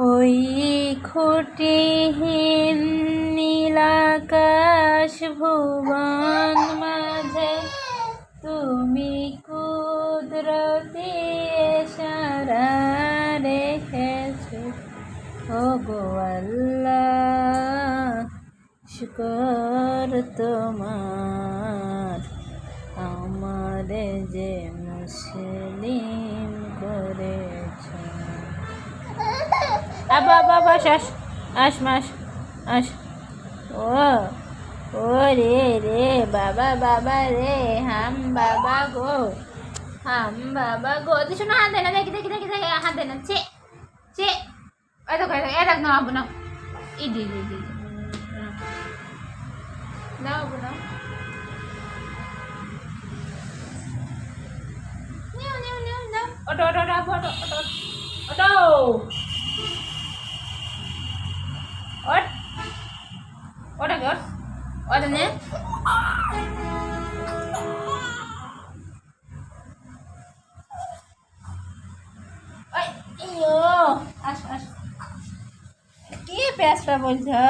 ওই খুঁটিহীন নীলাকাশ ভুবন মাঝে তুমি কুদরতি ইশারা রেখেছো। ওগো আল্লাহ শুকর তোমার, আমারে যে মুসলিম করেছো। আবা বাবা শাস আস মাস আস। ও রে রে বাবা বাবা রে হাম বাবা গো, হাম বাবা গো। দিছো না হাত দেনা, দেখি দেখি দেখি দেখি হাত দেনা। চে চে এই দেখো এই দেখ না আবু না ইদি ইদি ইদি না আবু না। নিও নিও নিও না। Auto auto auto auto auto auto auto ওটা কি ওটা নে। আস আস কি পেঁচটা বলছে।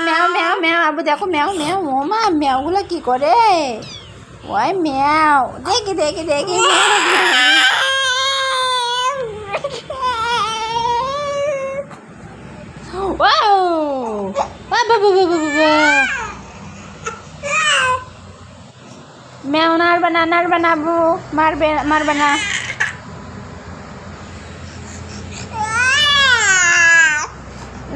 ম্যাও ম্যাও ম্যাও আবু দেখো ম্যাও ম্যাও। ও মা ম্যাওগুলো কি করে? ওই ম্যাও দেখি দেখি দেখি। ম্যাও নাড়বে না নাড়বে না আবু, মারবে মারবে না।